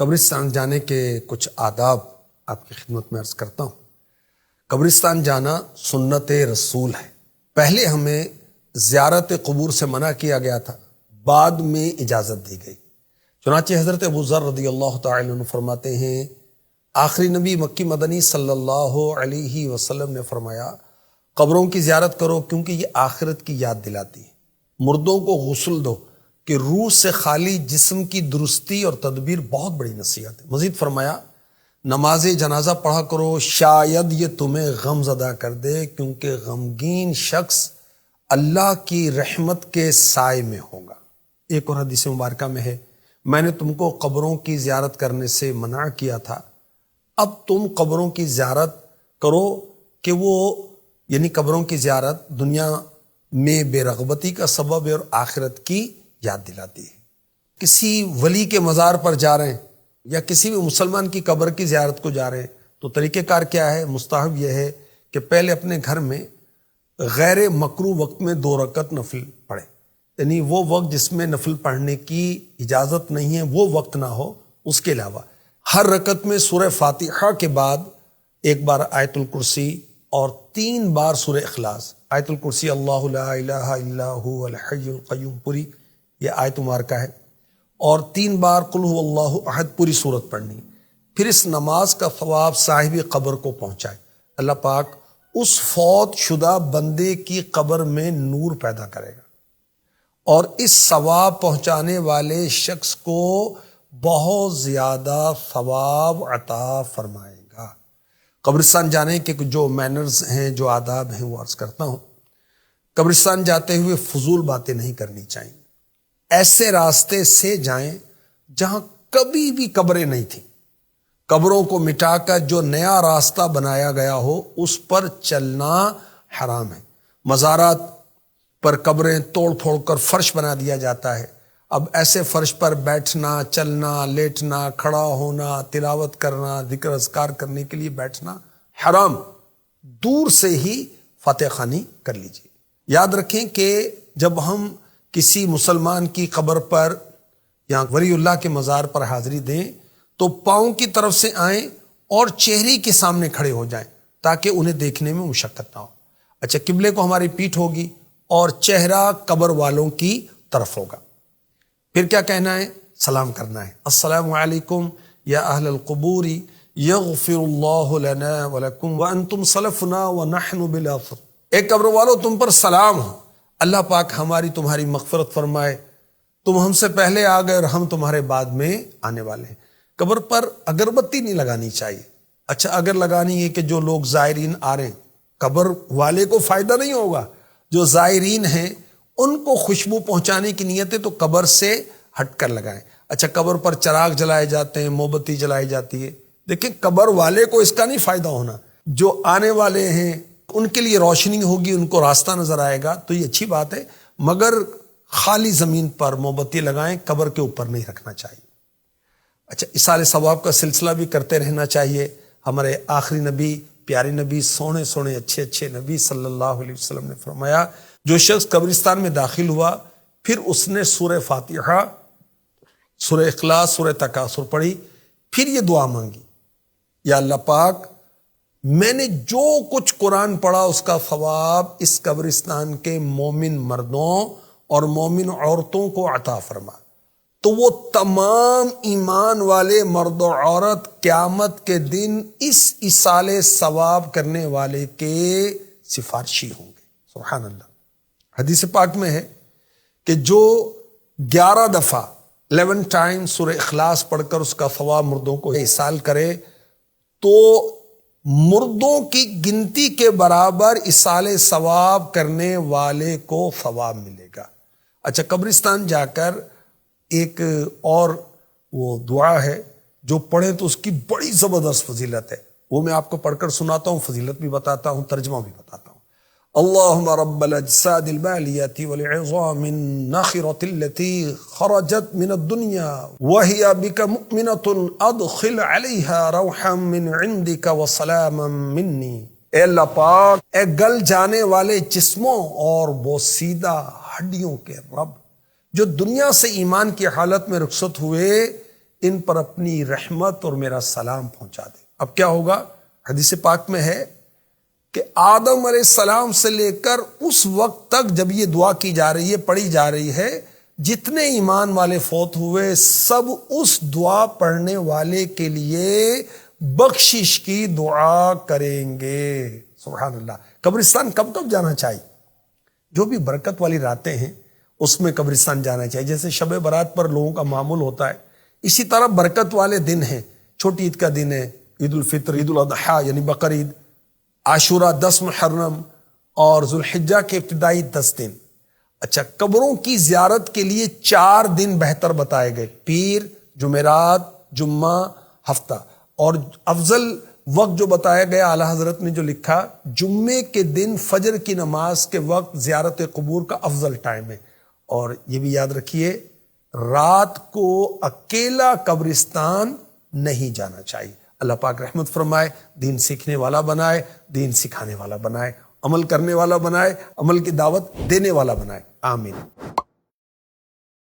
قبرستان جانے کے کچھ آداب آپ کی خدمت میں عرض کرتا ہوں۔ قبرستان جانا سنت رسول ہے۔ پہلے ہمیں زیارت قبور سے منع کیا گیا تھا، بعد میں اجازت دی گئی۔ چنانچہ حضرت ابو ذر رضی اللہ تعالی عنہ فرماتے ہیں، آخری نبی مکی مدنی صلی اللہ علیہ وسلم نے فرمایا، قبروں کی زیارت کرو کیونکہ یہ آخرت کی یاد دلاتی ہے۔ مردوں کو غسل دو کہ روح سے خالی جسم کی درستی اور تدبیر بہت بڑی نصیحت ہے۔ مزید فرمایا، نماز جنازہ پڑھا کرو، شاید یہ تمہیں غم زدہ کر دے کیونکہ غمگین شخص اللہ کی رحمت کے سائے میں ہوگا۔ ایک اور حدیث مبارکہ میں ہے، میں نے تم کو قبروں کی زیارت کرنے سے منع کیا تھا، اب تم قبروں کی زیارت کرو کہ وہ یعنی قبروں کی زیارت دنیا میں بے رغبتی کا سبب ہے اور آخرت کی یاد دلاتی ہے۔ کسی ولی کے مزار پر جا رہے ہیں یا کسی بھی مسلمان کی قبر کی زیارت کو جا رہے ہیں تو طریقہ کار کیا ہے؟ مستحب یہ ہے کہ پہلے اپنے گھر میں غیر مکروہ وقت میں 2 رکعت نفل پڑھے، یعنی وہ وقت جس میں نفل پڑھنے کی اجازت نہیں ہے وہ وقت نہ ہو۔ اس کے علاوہ ہر رکعت میں سورہ فاتحہ کے بعد 1 بار آیت الکرسی اور 3 بار سورہ اخلاص۔ آیت الکرسی اللہ لا الہ الا هو الحی القیوم پوری یہ آیت مبارکہ ہے، اور 3 بار قل هو اللہ احد پوری صورت پڑھنی۔ پھر اس نماز کا ثواب صاحب قبر کو پہنچائے، اللہ پاک اس فوت شدہ بندے کی قبر میں نور پیدا کرے گا اور اس ثواب پہنچانے والے شخص کو بہت زیادہ ثواب عطا فرمائے گا۔ قبرستان جانے کے جو مینرز ہیں، جو آداب ہیں، وہ عرض کرتا ہوں۔ قبرستان جاتے ہوئے فضول باتیں نہیں کرنی چاہیے۔ ایسے راستے سے جائیں جہاں کبھی بھی قبریں نہیں تھیں۔ قبروں کو مٹا کر جو نیا راستہ بنایا گیا ہو اس پر چلنا حرام ہے۔ مزارات پر قبریں توڑ پھوڑ کر فرش بنا دیا جاتا ہے۔ اب ایسے فرش پر بیٹھنا، چلنا، لیٹنا، کھڑا ہونا، تلاوت کرنا، ذکر اذکار کرنے کے لیے بیٹھنا حرام۔ دور سے ہی فاتحہ خوانی کر لیجیے۔ یاد رکھیں کہ جب ہم کسی مسلمان کی قبر پر یا ولی اللہ کے مزار پر حاضری دیں تو پاؤں کی طرف سے آئیں اور چہرے کے سامنے کھڑے ہو جائیں تاکہ انہیں دیکھنے میں مشقت نہ ہو۔ اچھا، قبلے کو ہماری پیٹھ ہوگی اور چہرہ قبر والوں کی طرف ہوگا۔ پھر کیا کہنا ہے؟ سلام کرنا ہے، السلام علیکم یا اہل القبور یغفر اللہ لنا ولکم وانتم سلفنا ونحن بالآخر۔ اے قبر والو، تم پر سلام ہو، اللہ پاک ہماری تمہاری مغفرت فرمائے، تم ہم سے پہلے آ گئے اور ہم تمہارے بعد میں آنے والے ہیں۔ قبر پر اگربتی نہیں لگانی چاہیے۔ اچھا، اگر لگانی ہے کہ جو لوگ زائرین آ رہے ہیں، قبر والے کو فائدہ نہیں ہوگا، جو زائرین ہیں ان کو خوشبو پہنچانے کی نیت ہے تو قبر سے ہٹ کر لگائیں۔ اچھا، قبر پر چراغ جلائے جاتے ہیں، موم بتی جلائی جاتی ہے، دیکھیں قبر والے کو اس کا نہیں فائدہ ہونا، جو آنے والے ہیں ان کے لیے روشنی ہوگی، ان کو راستہ نظر آئے گا تو یہ اچھی بات ہے، مگر خالی زمین پر موم بتی لگائیں، قبر کے اوپر نہیں رکھنا چاہیے۔ اچھا، اصال ثواب کا سلسلہ بھی کرتے رہنا چاہیے۔ ہمارے آخری نبی، پیارے نبی، سونے سونے اچھے اچھے نبی صلی اللہ علیہ وسلم نے فرمایا، جو شخص قبرستان میں داخل ہوا پھر اس نے سورہ فاتحہ، سورہ اخلاص، سورہ تکاثر پڑھی، پھر یہ دعا مانگی، یا اللہ پاک میں نے جو کچھ قرآن پڑھا اس کا ثواب اس قبرستان کے مومن مردوں اور مومن عورتوں کو عطا فرما، تو وہ تمام ایمان والے مرد و عورت قیامت کے دن اس ایصال ثواب کرنے والے کے سفارشی ہوں گے۔ سبحان اللہ۔ حدیث پاک میں ہے کہ جو 11 دفعہ 11 ٹائم سورہ اخلاص پڑھ کر اس کا ثواب مردوں کو ایصال کرے تو مردوں کی گنتی کے برابر ایصال ثواب کرنے والے کو ثواب ملے گا۔ اچھا، قبرستان جا کر ایک اور وہ دعا ہے جو پڑھیں تو اس کی بڑی زبردست فضیلت ہے، وہ میں آپ کو پڑھ کر سناتا ہوں، فضیلت بھی بتاتا ہوں، ترجمہ بھی بتاتا ہوں۔ اللہم رب الاجساد البالیۃ والعظام الناخرۃ التي خرجت من الدنیا وهي بك مؤمنۃ ادخل علیها روحا من عندك وسلاما منی۔ اے اللہ پاک، اے گل جانے والے جسموں اور بوسیدہ ہڈیوں کے رب، جو دنیا سے ایمان کی حالت میں رخصت ہوئے، ان پر اپنی رحمت اور میرا سلام پہنچا دے۔ اب کیا ہوگا؟ حدیث پاک میں ہے کہ آدم علیہ السلام سے لے کر اس وقت تک جب یہ دعا کی جا رہی ہے، پڑھی جا رہی ہے، جتنے ایمان والے فوت ہوئے سب اس دعا پڑھنے والے کے لیے بخشش کی دعا کریں گے۔ سبحان اللہ۔ قبرستان کب کب جانا چاہیے؟ جو بھی برکت والی راتیں ہیں اس میں قبرستان جانا چاہیے۔ جیسے شب برات پر لوگوں کا معمول ہوتا ہے، اسی طرح برکت والے دن ہیں۔ چھوٹی عید کا دن ہے، عید الفطر، عید الاضحیٰ یعنی بقر عید، عاشورہ 10 محرم اور ذوالحجہ کے ابتدائی 10 دن۔ اچھا، قبروں کی زیارت کے لیے 4 دن بہتر بتائے گئے: پیر، جمعرات، جمعہ، ہفتہ۔ اور افضل وقت جو بتایا گیا، اعلیٰ حضرت نے جو لکھا، جمعے کے دن فجر کی نماز کے وقت زیارت قبور کا افضل ٹائم ہے۔ اور یہ بھی یاد رکھیے، رات کو اکیلا قبرستان نہیں جانا چاہیے۔ اللہ پاک رحمت فرمائے، دین سیکھنے والا بنائے، دین سکھانے والا بنائے، عمل کرنے والا بنائے، عمل کی دعوت دینے والا بنائے۔ آمین۔